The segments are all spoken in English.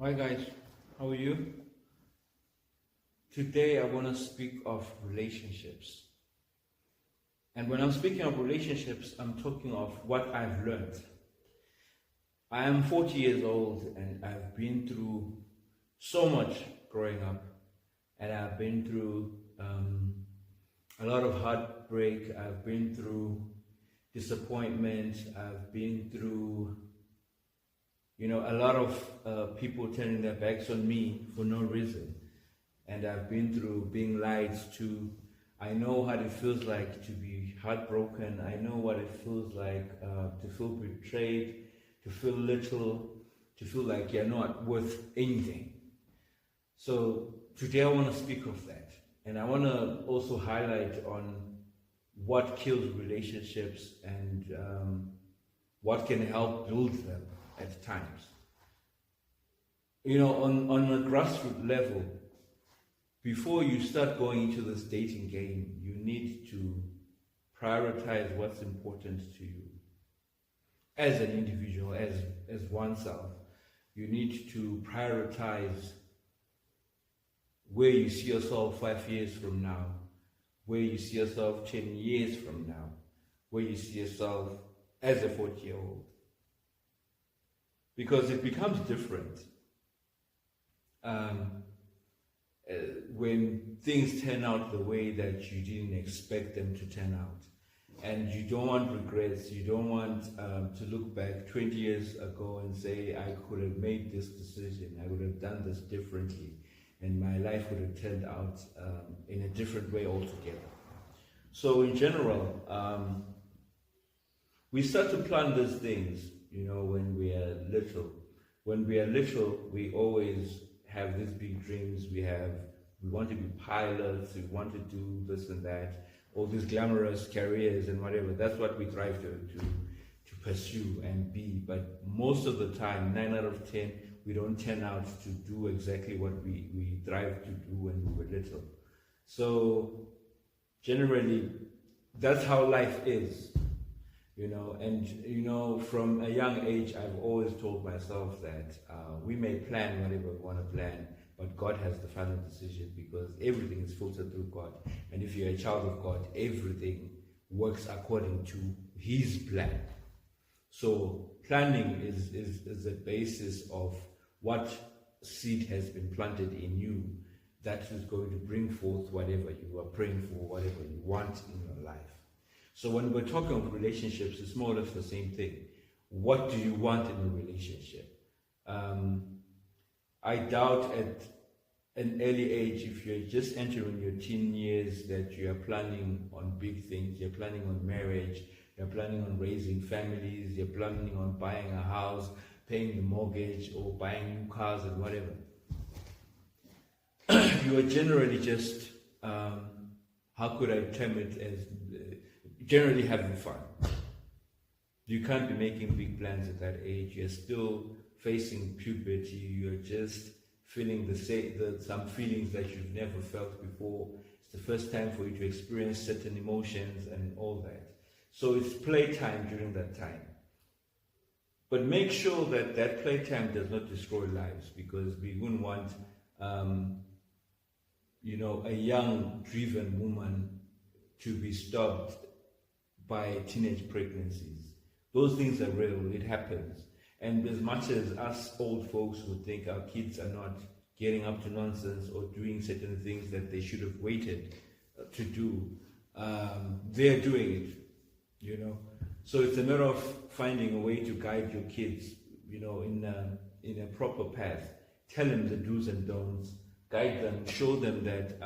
Hi guys, how are you? Today I want to speak of relationships. And when I'm speaking of relationships, I'm talking of what I've learned. I am 40 years old and I've been through so much growing up. And I've been through a lot of heartbreak, I've been through disappointment, I've been through a lot of people turning their backs on me for no reason. And I've been through being lied to. I know what it feels like to be heartbroken. I know what it feels like to feel betrayed, to feel little, to feel like you're not worth anything. So today I want to speak of that. And I want to also highlight on what kills relationships and what can help build them at times. On a grassroots level, before you start going into this dating game, you need to prioritize what's important to you. As an individual, as oneself, you need to prioritize where you see yourself 5 years from now, where you see yourself 10 years from now, where you see yourself as a 40-year-old. Because it becomes different when things turn out the way that you didn't expect them to turn out. And you don't want regrets, you don't want to look back 20 years ago and say, I could have made this decision, I would have done this differently, and my life would have turned out in a different way altogether. So in general, we start to plan these things, when we are little. When we are little, we always have these big dreams. We want to be pilots, we want to do this and that, all these glamorous careers and whatever. That's what we strive to pursue and be. But most of the time, 9 out of 10, we don't turn out to do exactly what we strive to do when we were little. So generally, that's how life is. From a young age, I've always told myself that we may plan whatever we want to plan, but God has the final decision, because everything is filtered through God. And if you're a child of God, everything works according to His plan. So planning is the basis of what seed has been planted in you that is going to bring forth whatever you are praying for, whatever you want in your life. So when we're talking of relationships, it's more or less the same thing. What do you want in a relationship? I doubt at an early age, if you're just entering your teen years, that you are planning on big things. You're planning on marriage, you're planning on raising families, you're planning on buying a house, paying the mortgage, or buying new cars and whatever. You are generally just, how could I term it, as generally having fun. You can't be making big plans at that age. You're still facing puberty. You're just feeling some feelings that you've never felt before. It's the first time for you to experience certain emotions and all that. So it's playtime during that time. But make sure that that playtime does not destroy lives, because we wouldn't want a young, driven woman to be stopped by teenage pregnancies. Those things are real, it happens. And as much as us old folks would think our kids are not getting up to nonsense or doing certain things that they should have waited to do, they're doing it, So it's a matter of finding a way to guide your kids, in a proper path. Tell them the do's and don'ts, guide them, show them that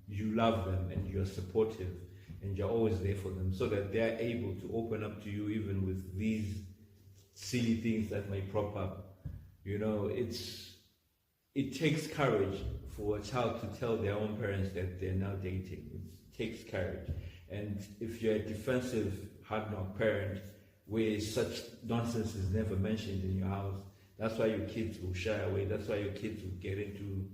you love them and you're supportive and you're always there for them, so that they're able to open up to you even with these silly things that may crop up. It takes courage for a child to tell their own parents that they're now dating. It takes courage. And if you're a defensive, hard-knock parent where such nonsense is never mentioned in your house, that's why your kids will shy away. That's why your kids will get into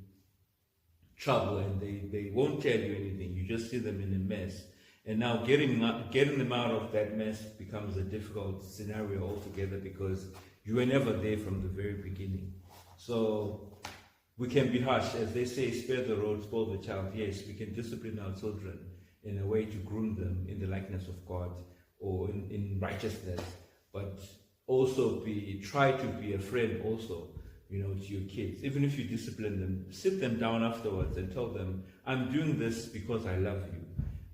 trouble and they won't tell you anything. You just see them in a mess. And now getting them out of that mess becomes a difficult scenario altogether, because you were never there from the very beginning. So we can be harsh, as they say, spare the rod, spoil the child. Yes, we can discipline our children in a way to groom them in the likeness of God or in righteousness, but also try to be a friend also, to your kids. Even if you discipline them, sit them down afterwards and tell them, I'm doing this because I love you.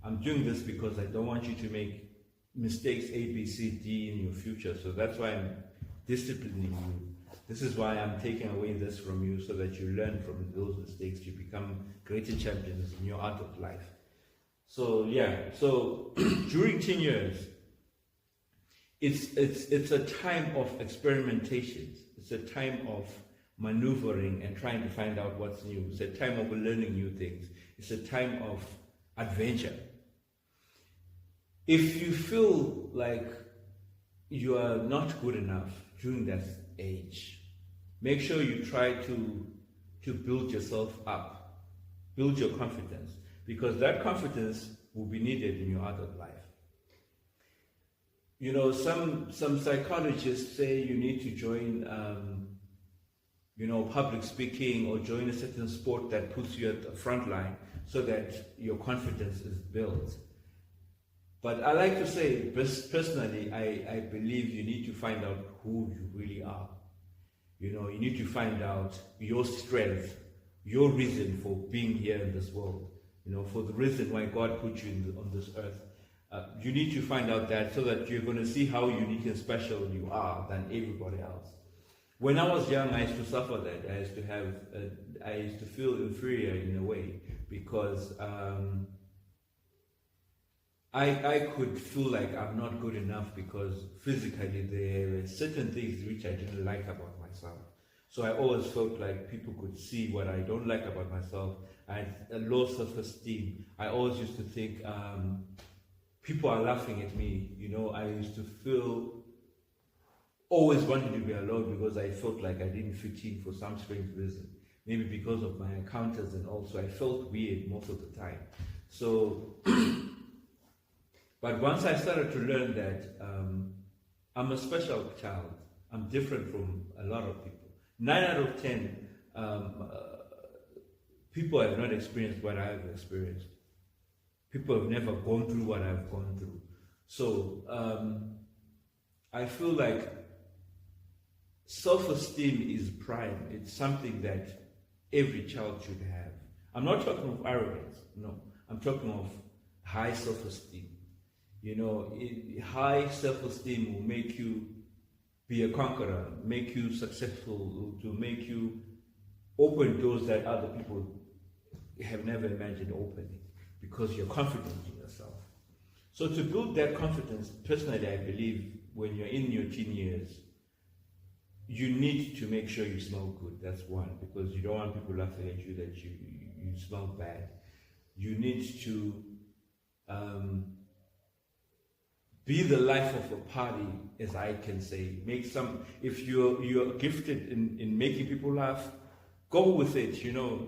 I'm doing this because I don't want you to make mistakes A, B, C, D in your future. So that's why I'm disciplining you. This is why I'm taking away this from you, so that you learn from those mistakes to become greater champions in your adult life. So during teen years, it's a time of experimentation. It's a time of maneuvering and trying to find out what's new. It's a time of learning new things. It's a time of adventure. If you feel like you are not good enough during that age, make sure you try to build yourself up, build your confidence, because that confidence will be needed in your adult life. Some psychologists say you need to join public speaking or join a certain sport that puts you at the front line so that your confidence is built. But I like to say, personally, I believe you need to find out who you really are. You need to find out your strength, your reason for being here in this world, for the reason why God put you on this earth. You need to find out that, so that you're going to see how unique and special you are than everybody else. When I was young, I used to suffer that. I used to feel inferior in a way, because I could feel like I'm not good enough, because physically there were certain things which I didn't like about myself. So I always felt like people could see what I don't like about myself. I had a low self-esteem. I always used to think people are laughing at me. I used to always wanted to be alone, because I felt like I didn't fit in for some strange reason. Maybe because of my encounters, and also I felt weird most of the time. So, but once I started to learn that I'm a special child, I'm different from a lot of people. 9 out of 10 people have not experienced what I've experienced. People have never gone through what I've gone through. So I feel like self-esteem is prime. It's something that every child should have. I'm not talking of arrogance, no. I'm talking of high self-esteem. High self-esteem will make you be a conqueror, make you successful, to make you open doors that other people have never imagined opening, because you're confident in yourself. So to build that confidence, personally, I believe when you're in your teen years, you need to make sure you smell good. That's one, because you don't want people laughing at you that you smell bad. You need to be the life of a party, as I can say. If you're gifted in making people laugh, go with it.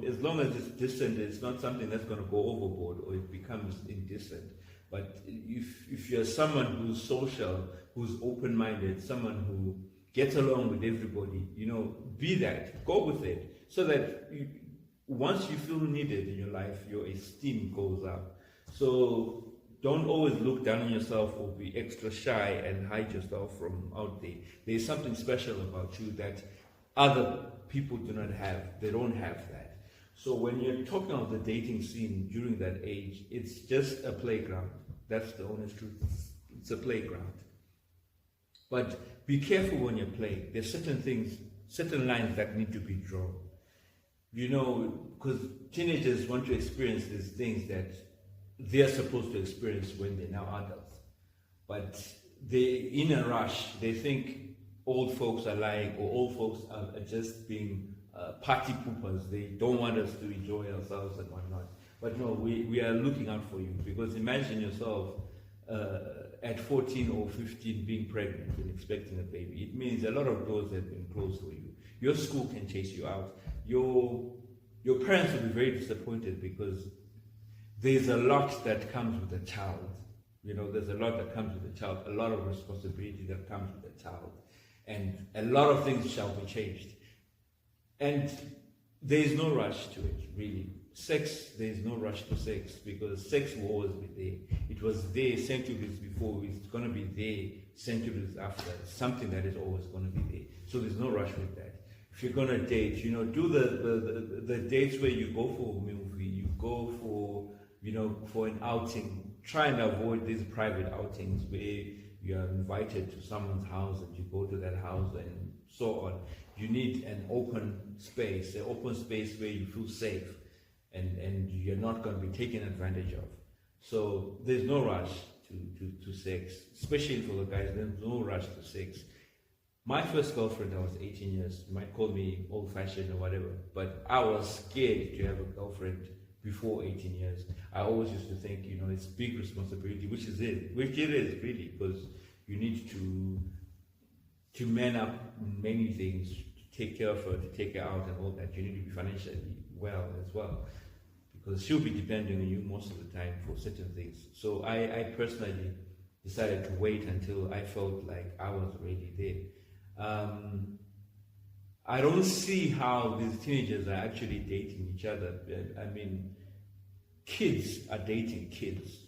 As long as it's decent, it's not something that's going to go overboard or it becomes indecent. But if you're someone who's social, who's open-minded, someone who gets along with everybody, be that. Go with it, so that once you feel needed in your life, your esteem goes up. So don't always look down on yourself or be extra shy and hide yourself from out there. There's something special about you that other people do not have. They don't have that. So when you're talking of the dating scene during that age, it's just a playground. That's the honest truth. It's a playground. But be careful when you play. There's certain lines that need to be drawn. Because teenagers want to experience these things that they're supposed to experience when they're now adults. But they, in a rush, they think old folks are lying, or old folks are just being party poopers. They don't want us to enjoy ourselves and whatnot. But no, we are looking out for you, because imagine yourself at 14 or 15 being pregnant and expecting a baby. It means a lot of doors have been closed for you. Your school can chase you out. Your parents will be very disappointed, because there's a lot that comes with a child. There's a lot that comes with a child, a lot of responsibility that comes with a child. And a lot of things shall be changed. And there is no rush to it, really. Sex, there is no rush to sex because sex will always be there. It was there centuries before, it's going to be there centuries after. It's something that is always going to be there. So there's no rush with that. If you're going to date, do the dates where you go for a movie, you go for, for an outing. Try and avoid these private outings where you are invited to someone's house and you go to that house and so on. You need an open space where you feel safe and you're not going to be taken advantage of. So there's no rush to sex, especially for the guys. There's no rush to sex. My first girlfriend, I was 18 years. You might call me old-fashioned or whatever, but I was scared to have a girlfriend before 18 years. I always used to think, it's big responsibility, which it is really, because you need to man up in many things, to take care of her, to take her out and all that. You need to be financially well as well, because she'll be depending on you most of the time for certain things. So I personally decided to wait until I felt like I was already there. I don't see how these teenagers are actually dating each other. I mean, kids are dating kids.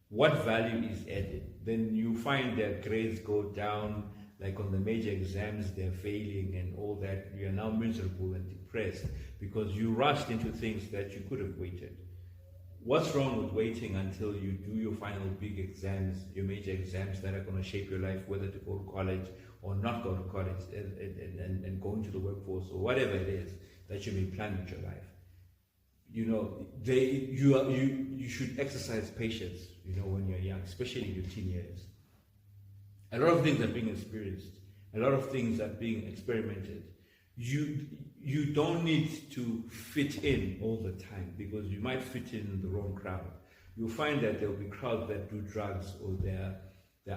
What value is added? Then you find their grades go down, like on the major exams, they're failing and all that. You are now miserable and depressed because you rushed into things that you could have waited. What's wrong with waiting until you do your final big exams, your major exams that are going to shape your life, whether to go to college or not go to college and go into the workforce or whatever it is that you may plan with your life? You should exercise patience, when you're young, especially in your teen years. A lot of things are being experienced. A lot of things are being experimented. You don't need to fit in all the time because you might fit in the wrong crowd. You'll find that there will be crowds that do drugs or they're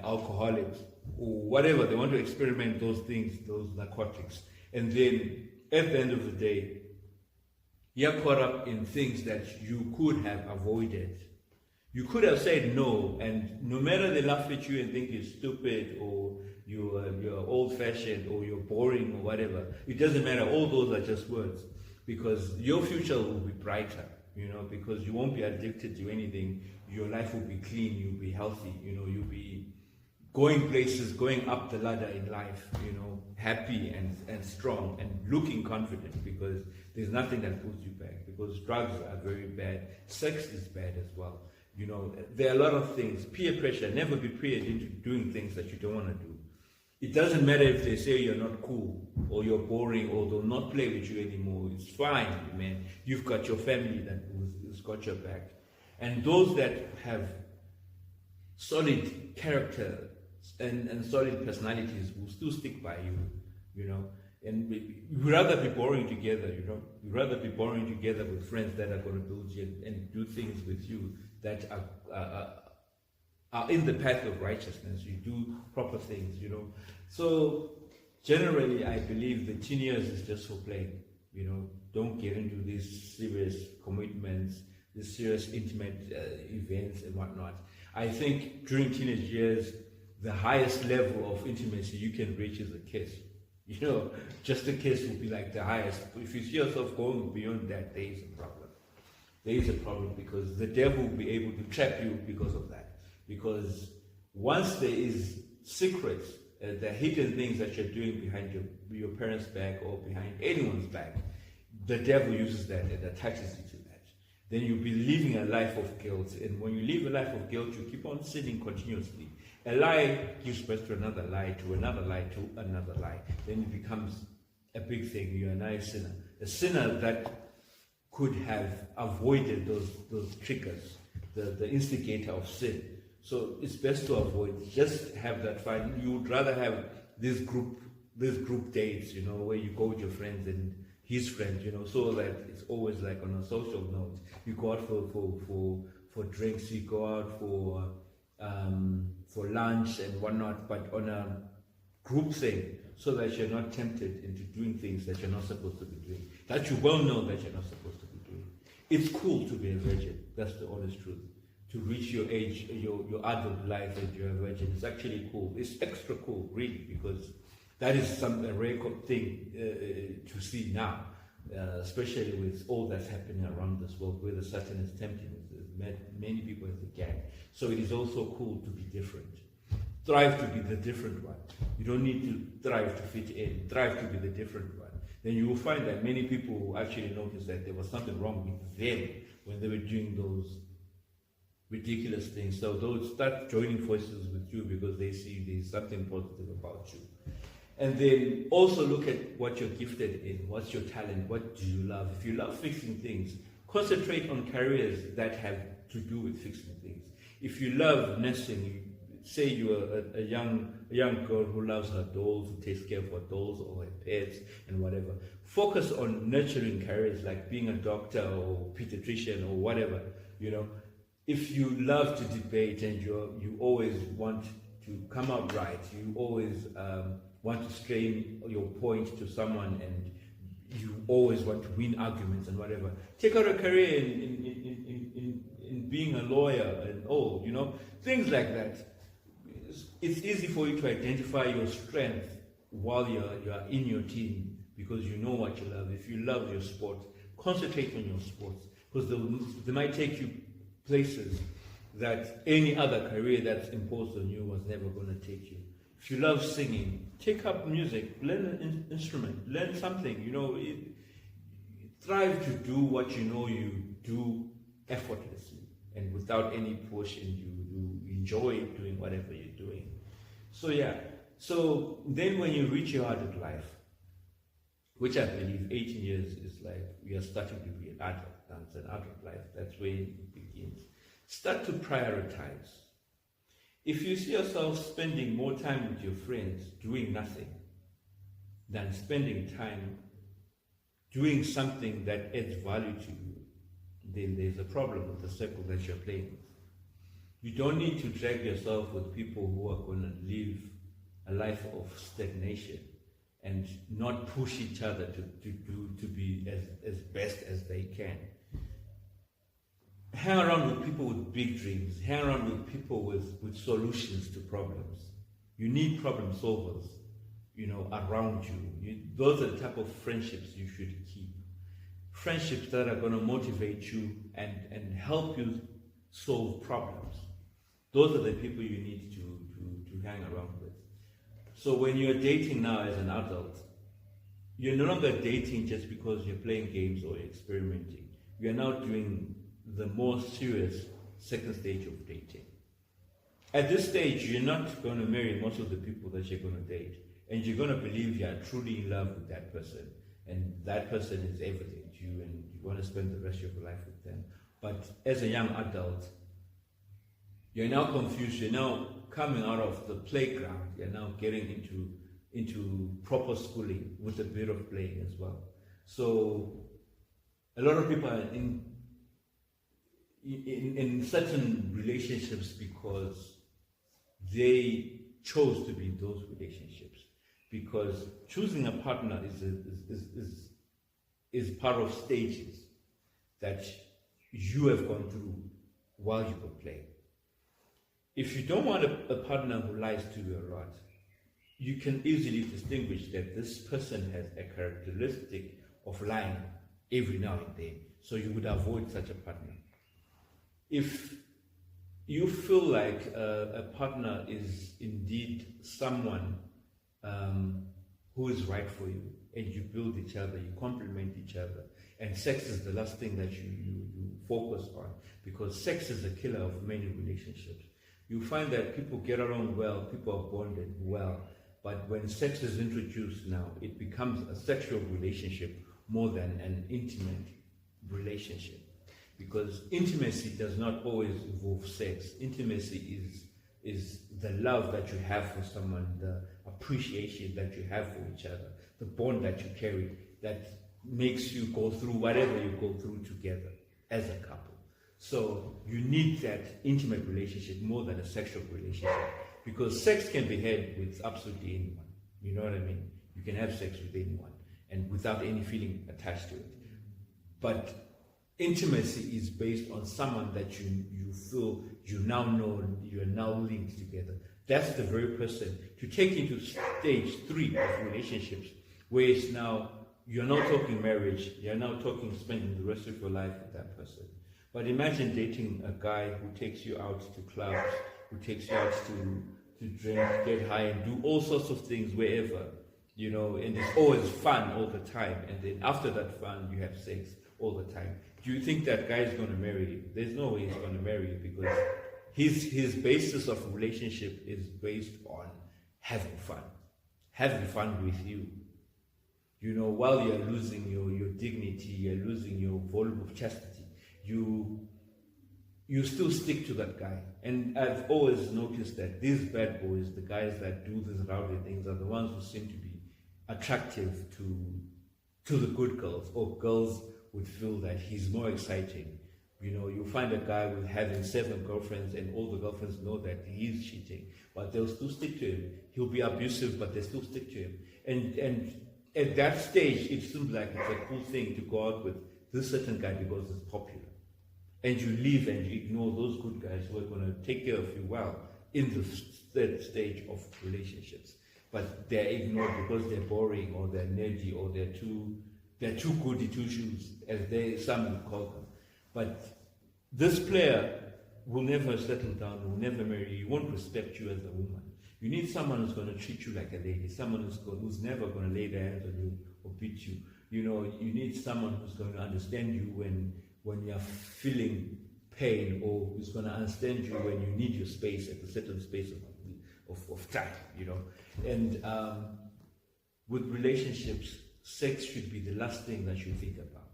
alcoholics or whatever. They want to experiment those things, those narcotics. And then at the end of the day, you're caught up in things that you could have avoided. You could have said no, and no matter they laugh at you and think you're stupid or you're old-fashioned or you're boring or whatever, it doesn't matter. All those are just words, because your future will be brighter, because you won't be addicted to anything. Your life will be clean, you'll be healthy, you'll be going places, going up the ladder in life, happy and strong and looking confident, because there's nothing that pulls you back, because drugs are very bad. Sex is bad as well. There are a lot of things. Peer pressure, never be pressured into doing things that you don't want to do. It doesn't matter if they say you're not cool or you're boring or they'll not play with you anymore. It's fine, man. You've got your family that has got your back. And those that have solid character and solid personalities will still stick by you, And we'd rather be boring together, We'd rather be boring together with friends that are going to build you and do things with you that are in the path of righteousness. You do proper things, So generally, I believe the teen years is just for play. Don't get into these serious commitments, these serious intimate events and whatnot. I think during teenage years, the highest level of intimacy you can reach is a kiss. Just a kiss will be like the highest. If you see yourself going beyond that, there is a problem. There is a problem, because the devil will be able to trap you because of that. Because once there is secrets, the hidden things that you're doing behind your parents' back or behind anyone's back, the devil uses that and attaches you to that. Then you'll be living a life of guilt. And when you live a life of guilt, you keep on sinning continuously. A lie gives birth to another lie, to another lie, to another lie. Then it becomes a big thing. You're now a sinner. A sinner that could have avoided those triggers, the instigator of sin. So it's best to avoid. Just have that fun. You would rather have these group dates, where you go with your friends and his friends, so that it's always like on a social note. You go out for drinks, you go out for lunch and whatnot, but on a group thing, so that you're not tempted into doing things that you're not supposed to be doing, that you well know that you're not supposed to be doing. It's cool to be a virgin. That's the honest truth. To reach your age, your adult life and you're a virgin, it's actually cool. It's extra cool, really, because that is a rare thing to see now, especially with all that's happening around this world, where the Satan is tempting many people as a gang. So it is also cool to be different. Thrive to be the different one. You don't need to thrive to fit in. Thrive to be the different one. Then you will find that many people will actually notice that there was something wrong with them when they were doing those ridiculous things. So they'll start joining forces with you because they see there's something positive about you. And then also look at what you're gifted in. What's your talent? What do you love? If you love fixing things, concentrate on careers that have to do with fixing things. If you love nursing, say you're a young girl who loves her dolls, who takes care of her dolls or her pets and whatever. Focus on nurturing careers like being a doctor or pediatrician or whatever. If you love to debate and you always want to come out right, you always want to strain your point to someone, and you always want to win arguments and whatever, take out a career in being a lawyer and things like that. It's easy for you to identify your strength while you are in your team because you know what you love. If you love your sport, concentrate on your sports because they might take you places that any other career that's imposed on you was never going to take you. If you love singing, take up music, learn an instrument, learn something. Strive to do what you know you do effortlessly and without any push, and you enjoy doing whatever you're doing. So then when you reach your adult life, which I believe 18 years is like we are starting to be an adult. That's an adult life. That's where it begins. Start to prioritize. If you see yourself spending more time with your friends doing nothing than spending time doing something that adds value to you, then there's a problem with the circle that you're playing with. You don't need to drag yourself with people who are going to live a life of stagnation and not push each other to be as best as they can. Hang around with people with big dreams. Hang around with people with solutions to problems. You need problem solvers, around you. Those are the type of friendships you should keep. Friendships that are going to motivate you and help you solve problems. Those are the people you need to hang around with. So when you're dating now as an adult, you're no longer dating just because you're playing games or experimenting. You're now doing the more serious second stage of dating. At this stage, you're not going to marry most of the people that you're going to date, and you're going to believe you are truly in love with that person, and that person is everything to you, and you want to spend the rest of your life with them. But as a young adult, you're now confused. You're now coming out of the playground. You're now getting into proper schooling with a bit of playing as well. So a lot of people are in certain relationships because they chose to be in those relationships. Because choosing a partner is part of stages that you have gone through while you were playing. If you don't want a partner who lies to you a lot, you can easily distinguish that this person has a characteristic of lying every now and then. So you would avoid such a partner. If you feel like a partner is indeed someone who is right for you, and you build each other, you complement each other, and sex is the last thing that you focus on, because sex is the killer of many relationships. You find that people get along well, people are bonded well, but when sex is introduced now, it becomes a sexual relationship more than an intimate relationship. Because intimacy does not always involve sex. Intimacy is the love that you have for someone, the appreciation that you have for each other, the bond that you carry that makes you go through whatever you go through together as a couple. So you need that intimate relationship more than a sexual relationship, because sex can be had with absolutely anyone. You know what I mean? You can have sex with anyone and without any feeling attached to it. But intimacy is based on someone that you feel you now know, you are now linked together. That's the very person to take into stage 3 of relationships, where it's now you're not talking marriage, you're now talking spending the rest of your life with that person. But imagine dating a guy who takes you out to clubs, who takes you out to drink, get high, and do all sorts of things wherever, and it's always fun all the time. And then after that fun, you have sex all the time. Do you think that guy is going to marry you? There's no way he's going to marry you, because his basis of relationship is based on having fun with you. While you're losing your dignity, you're losing your volume of chastity, you still stick to that guy. And I've always noticed that these bad boys, the guys that do these rowdy things, are the ones who seem to be attractive to the good girls, or girls would feel that he's more exciting. You find a guy with having 7 girlfriends, and all the girlfriends know that he's cheating, but they'll still stick to him. He'll be abusive, but they still stick to him. And at that stage, it seems like it's a cool thing to go out with this certain guy because it's popular. And you leave and you ignore those good guys who are going to take care of you well in the third stage of relationships. But they're ignored because they're boring, or they're nerdy, or they're too goody two shoes, as some would call them. But this player will never settle down, will never marry you. He won't respect you as a woman. You need someone who's going to treat you like a lady, someone who's never going to lay their hands on you or beat you. You need someone who's going to understand you when you're feeling pain, or who's going to understand you when you need your space at a certain space of time, And with relationships, sex should be the last thing that you think about.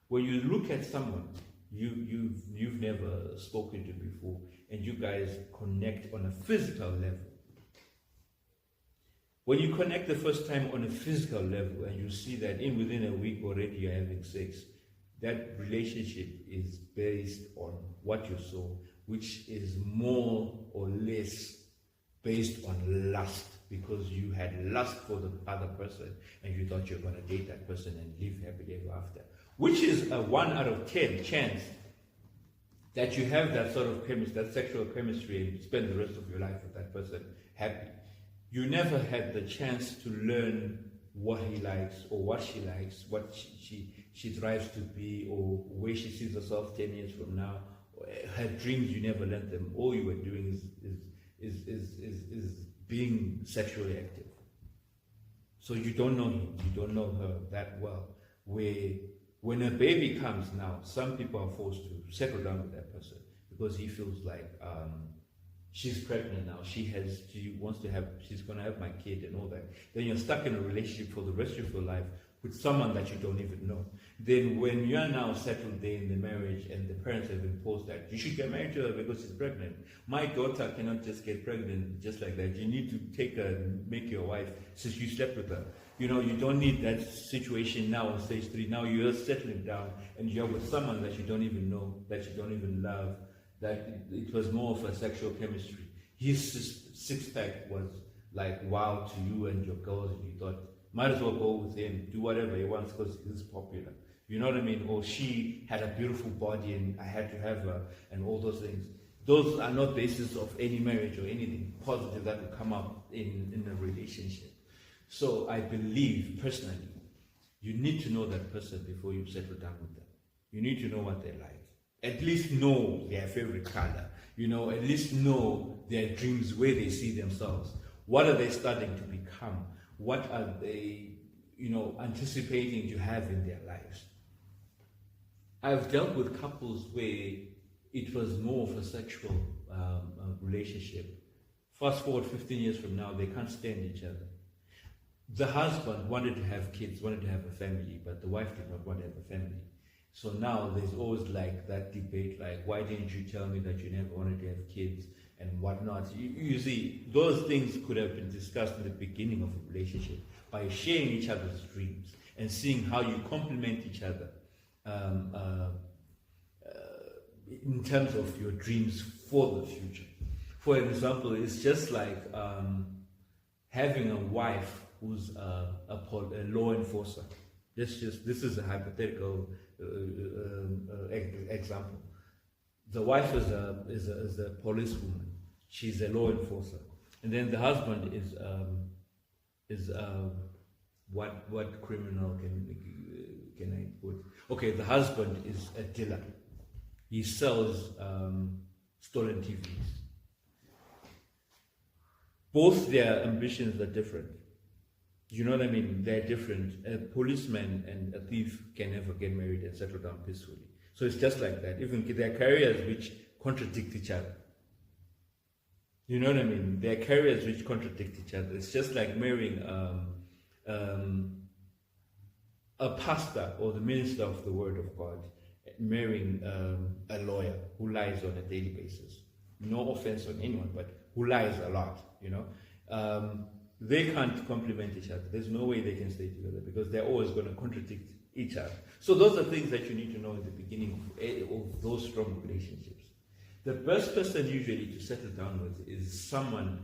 When you look at someone you've never spoken to before, and you guys connect on a physical level. When you connect the first time on a physical level, and you see that within a week already you're having sex, that relationship is based on what you saw, which is more or less based on lust, because you had lust for the other person and you thought you were going to date that person and live happily ever after, which is a 1 out of 10 chance that you have that sort of chemistry, that sexual chemistry, and spend the rest of your life with that person happy. You never had the chance to learn what he likes or what she likes, what she drives to be, or where she sees herself 10 years from now. Her dreams, you never learned them. All you were doing is being sexually active. So you don't know him, you don't know her that well. When a baby comes now, some people are forced to settle down with that person because he feels like she's pregnant now, she's going to have my kid and all that. Then you're stuck in a relationship for the rest of your life with someone that you don't even know. Then when you're now settled there in the marriage and the parents have imposed that you should get married to her because she's pregnant. My daughter cannot just get pregnant just like that. You need to take her and make your wife since you slept with her. You don't need that situation now on stage 3. Now you're settling down and you're with someone that you don't even know, that you don't even love, that it was more of a sexual chemistry. His six-pack was like wow to you and your girls, and you thought, might as well go with him, do whatever he wants because he's popular. You know what I mean? Or she had a beautiful body and I had to have her, and all those things. Those are not basis of any marriage or anything positive that will come up in a relationship. So I believe, personally, you need to know that person before you settle down with them. You need to know what they like. At least know their favorite color. At least know their dreams, where they see themselves. What are they starting to become? What are they, anticipating to have in their lives? I've dealt with couples where it was more of a sexual relationship. Fast forward 15 years from now, they can't stand each other. The husband wanted to have kids, wanted to have a family, but the wife did not want to have a family. So now there's always like that debate, like, why didn't you tell me that you never wanted to have kids and whatnot? You see, those things could have been discussed in the beginning of a relationship by sharing each other's dreams and seeing how you complement each other in terms of your dreams for the future. For example, it's just like having a wife who's a law enforcer. This is a hypothetical example. The wife is a policewoman. She's a law enforcer, and then the husband is What criminal can I put? Okay, the husband is a dealer. He sells stolen TVs. Both their ambitions are different. You know what I mean? They're different. A policeman and a thief can never get married and settle down peacefully. So it's just like that. Even there are careers which contradict each other. You know what I mean? There are careers which contradict each other. It's just like marrying a pastor or the minister of the Word of God, marrying a lawyer who lies on a daily basis. No offense on anyone, but who lies a lot, you know. They can't complement each other. There's no way they can stay together because they're always going to contradict each other. So those are things that you need to know in the beginning of those strong relationships. The best person usually to settle down with is someone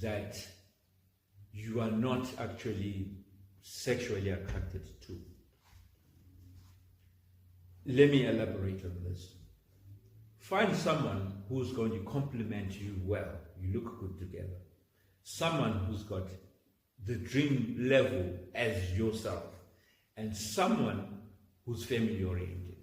that you are not actually sexually attracted to. Let me elaborate on this. Find someone who's going to complement you well. You look good together. Someone who's got the dream level as yourself. And someone who's family oriented.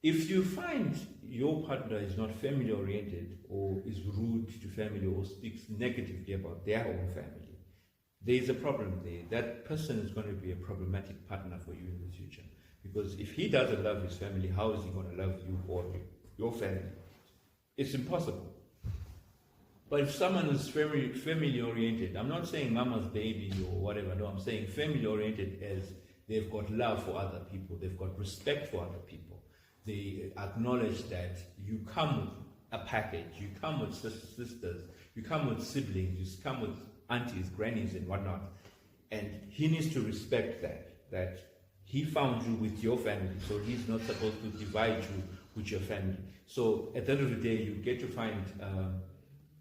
If you find your partner is not family oriented or is rude to family or speaks negatively about their own family, there is a problem there. That person is going to be a problematic partner for you in the future. Because if he doesn't love his family, how is he going to love you or your family? It's impossible. But if someone is family oriented, I'm not saying mama's baby or whatever, no, I'm saying family oriented as they've got love for other people, they've got respect for other people. They acknowledge that you come with a package, you come with sisters, you come with siblings, you come with aunties, grannies and whatnot. And he needs to respect that he found you with your family, so he's not supposed to divide you with your family. So at the end of the day, you get to find,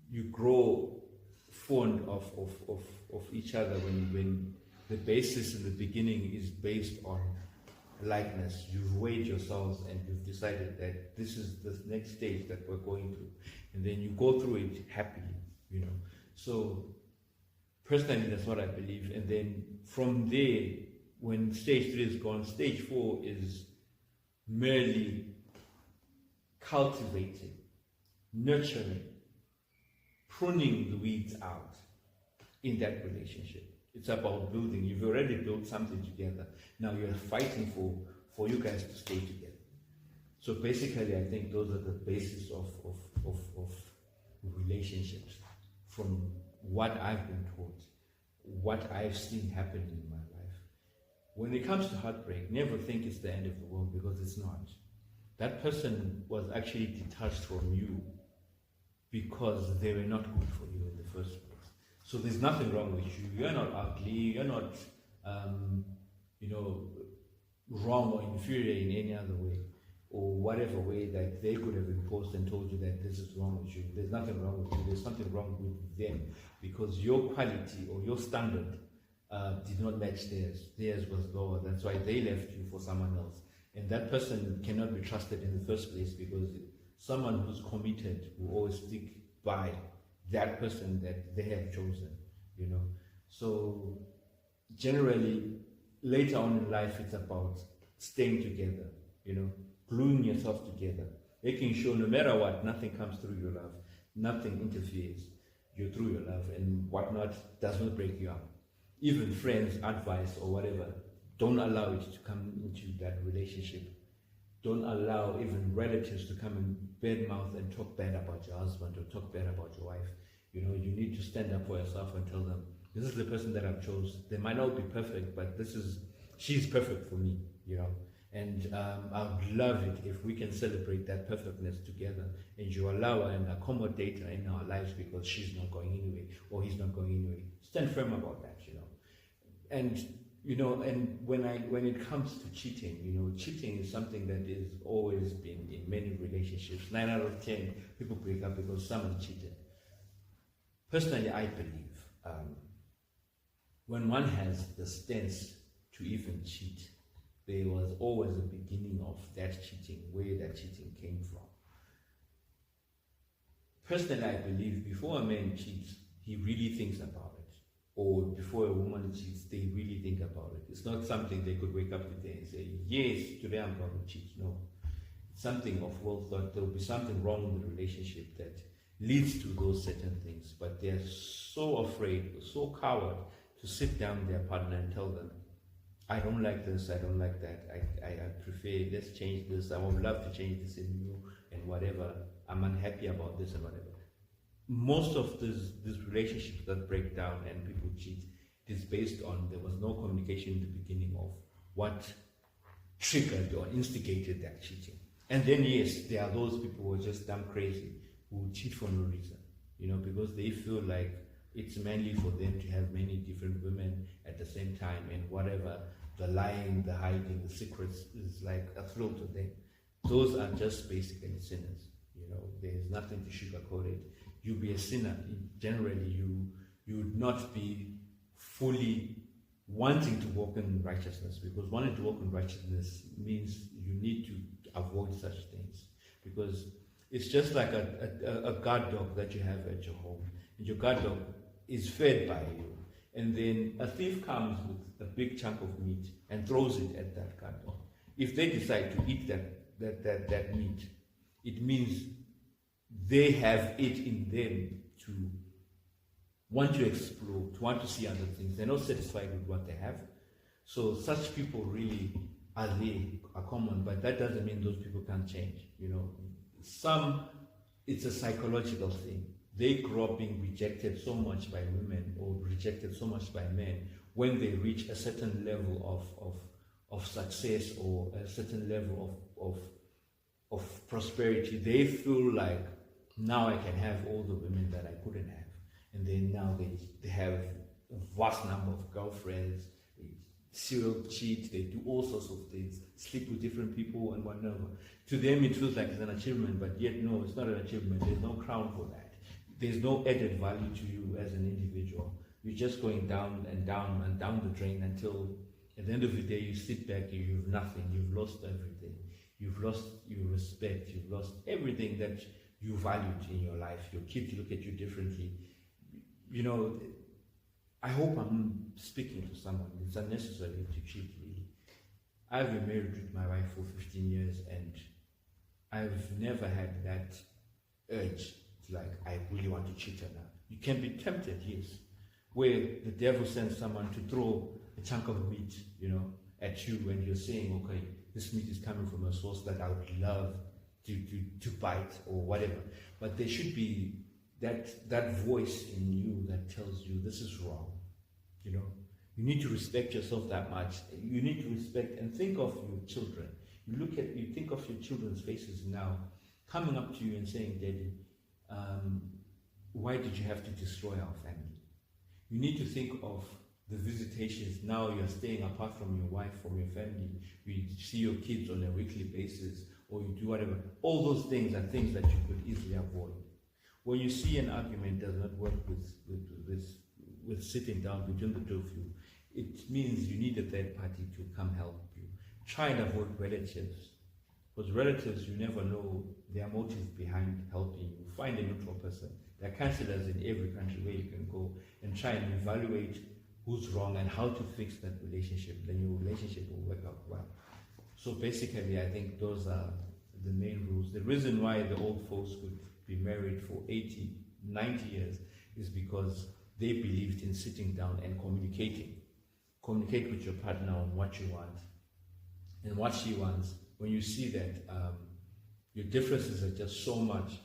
you grow fond of each other when the basis in the beginning is based on likeness. You've weighed yourselves and you've decided that this is the next stage that we're going through. And then you go through it happily, you know. So personally, that's what I believe. And then from there, when stage 3 is gone, stage 4 is merely cultivating, nurturing, pruning the weeds out in that relationship. It's about building. You've already built something together. Now you're fighting for you guys to stay together. So basically, I think those are the basis of relationships from what I've been taught, what I've seen happen in my life. When it comes to heartbreak, never think it's the end of the world, because it's not. That person was actually detached from you because they were not good for you in the first place. So there's nothing wrong with you. You're not ugly. You're not, wrong or inferior in any other way, or whatever way that they could have imposed and told you that this is wrong with you. There's nothing wrong with you. There's something wrong with them, because your quality or your standard did not match theirs. Theirs was lower. That's why they left you for someone else. And that person cannot be trusted in the first place, because someone who's committed will always stick by that person that they have chosen, you know. So generally, later on in life, it's about staying together, you know, gluing yourself together, making sure no matter what, nothing comes through your love, nothing interferes through your love, and whatnot does not break you up. Even friends' advice or whatever, don't allow it to come into that relationship. Don't allow even relatives to come and badmouth and talk bad about your husband or talk bad about your wife. You know, you need to stand up for yourself and tell them, this is the person that I've chose. They might not be perfect, but she's perfect for me, you know. And I would love it if we can celebrate that perfectness together, and you allow her and accommodate her in our lives because she's not going anywhere or he's not going anywhere. Stand firm about that, you know. And you know, and when it comes to cheating, you know, cheating is something that is always been in many relationships. 9 out of 10 people break up because someone cheated. Personally, I believe when one has the stance to even cheat, there was always a beginning of that cheating, where that cheating came from. Personally, I believe before a man cheats, he really thinks about it. or before a woman cheats, they really think about it. It's not something they could wake up today and say, yes, today I'm going to cheat. No. It's something of well thought. There will be something wrong in the relationship that leads to those certain things. But they're so afraid, so coward to sit down with their partner and tell them, I don't like this, I don't like that, I prefer, let's change this, I would love to change this in you, and whatever, I'm unhappy about this and whatever. Most of these relationships that break down and people cheat is based on there was no communication in the beginning of what triggered or instigated that cheating. And then yes, there are those people who are just damn crazy who cheat for no reason, because they feel like it's mainly for them to have many different women at the same time, and whatever, the lying, the hiding, the secrets is like a thrill to them. Those are just basically sinners. There's nothing to sugarcoat it. You be a sinner. Generally, you would not be fully wanting to walk in righteousness, because wanting to walk in righteousness means you need to avoid such things, because it's just like a guard dog that you have at your home, and your guard dog is fed by you, and then a thief comes with a big chunk of meat and throws it at that guard dog. If they decide to eat that meat, it means they have it in them to want to explore, to want to see other things. They're not satisfied with what they have. So such people really are common, but that doesn't mean those people can't change. Some, it's a psychological thing. They grow up being rejected so much by women or rejected so much by men. When they reach a certain level of success or a certain level of prosperity, they feel like, now I can have all the women that I couldn't have. And then now they have a vast number of girlfriends, they serial cheat, they do all sorts of things, sleep with different people and whatever. To them it feels like it's an achievement, but yet no, it's not an achievement. There's no crown for that. There's no added value to you as an individual. You're just going down and down and down the drain until at the end of the day you sit back and you have nothing. You've lost everything. You've lost your respect. You've lost everything that you valued in your life. Your kids look at you differently. I hope I'm speaking to someone. It's unnecessary to cheat, really. I've been married with my wife for 15 years, and I've never had that urge, like, I really want to cheat her now. You can be tempted, yes, where the devil sends someone to throw a chunk of meat, at you, and you're saying, okay, this meat is coming from a source that I would love to bite or whatever. But there should be that voice in you that tells you this is wrong. You need to respect yourself that much. You need to respect and think of your children. You think of your children's faces now coming up to you and saying, Daddy, why did you have to destroy our family? You need to think of the visitations. Now you're staying apart from your wife, from your family. You see your kids on a weekly basis, or you do whatever. All those things are things that you could easily avoid. When you see an argument does not work with sitting down between the two of you, it means you need a third party to come help you. Try and avoid relatives, because relatives, you never know their motive behind helping you. Find a neutral person. There are counselors in every country where you can go and try and evaluate who's wrong and how to fix that relationship. Then your relationship will work out well. So basically, I think those are the main rules. The reason why the old folks could be married for 80, 90 years is because they believed in sitting down and communicating. Communicate with your partner on what you want and what she wants. When you see that your differences are just so much,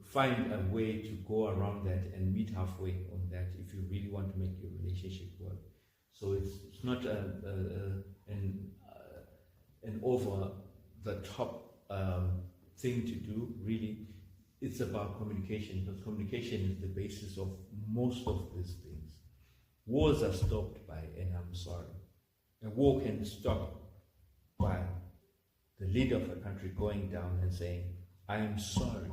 find a way to go around that and meet halfway on that if you really want to make your relationship work. So it's not an over the top thing to do, really. It's about communication, because communication is the basis of most of these things. Wars are stopped by, and I'm sorry. A war can stop by the leader of a country going down and saying, I am sorry.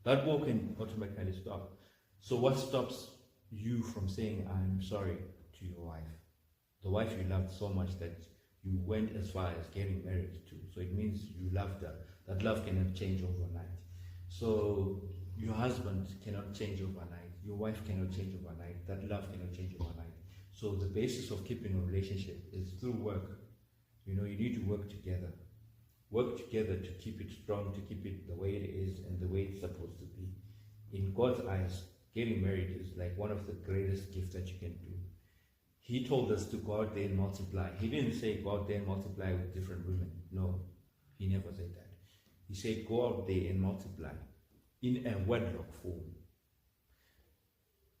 That war can automatically stop. So what stops you from saying, I am sorry to your wife? The wife you loved so much that you went as far as getting married to. So it means you loved her. That love cannot change overnight. So your husband cannot change overnight. your wife cannot change overnight. That love cannot change overnight. So the basis of keeping a relationship is through work. You know, you need to work together. Work together to keep it strong, to keep it the way it is and the way it's supposed to be. In God's eyes, getting married is like one of the greatest gifts that you can do. He told us to go out there and multiply. He didn't say go out there and multiply with different women. No, he never said that. He said go out there and multiply in a wedlock form.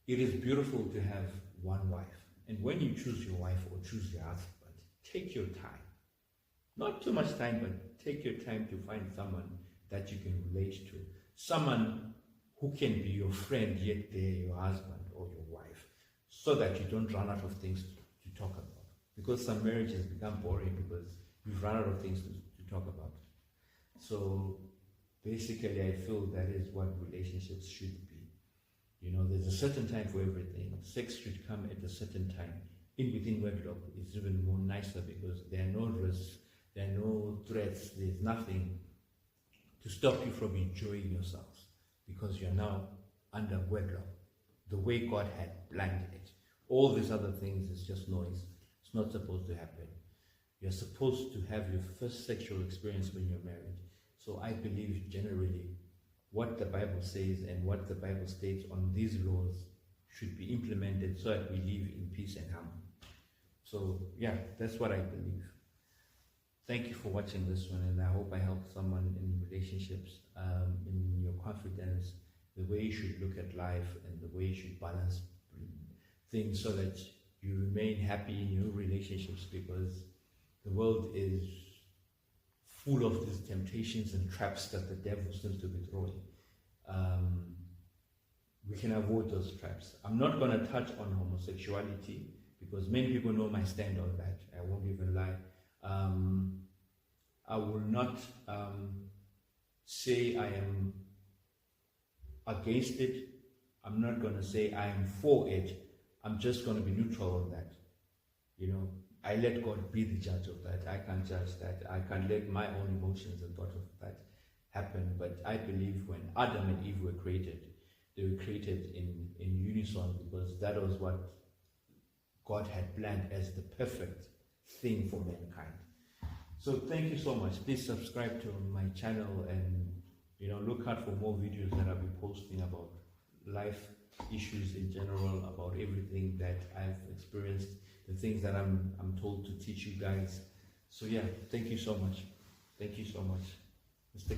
It is beautiful to have one wife. And when you choose your wife or choose your husband, take your time. Not too much time, but take your time to find someone that you can relate to. Someone who can be your friend, yet they're your husband or your wife, so that you don't run out of things to talk about. Because some marriages become boring because you've run out of things to talk about. So basically, I feel that is what relationships should be. You know, there's a certain time for everything. Sex should come at a certain time. In within wedlock, it's even more nicer because there are no risks, there are no threats, there's nothing to stop you from enjoying yourselves because you're now under wedlock, the way God had planned it. All these other things is just noise. It's not supposed to happen. You're supposed to have your first sexual experience when you're married. So I believe generally what the Bible says and what the Bible states on these laws should be implemented so that we live in peace and harmony. So yeah, that's what I believe. Thank you for watching this one, and I hope I helped someone in relationships, in your confidence, the way you should look at life and the way you should balance things so that you remain happy in your relationships, because the world is full of these temptations and traps that the devil seems to be throwing. We can avoid those traps. I'm not going to touch on homosexuality because many people know my stand on that. I won't even lie. I will not say I am against it. I'm not going to say I am for it. I'm just going to be neutral on that. You know, I let God be the judge of that. I can't judge that. I can't let my own emotions and thoughts of that happen. But I believe when Adam and Eve were created, they were created in unison because that was what God had planned as the perfect thing for mankind. So thank you so much. Please subscribe to my channel and, you know, look out for more videos that I'll be posting about life issues in general, about everything that I've experienced, the things that I'm told to teach you guys. So yeah, thank you so much. Thank you so much. Mr.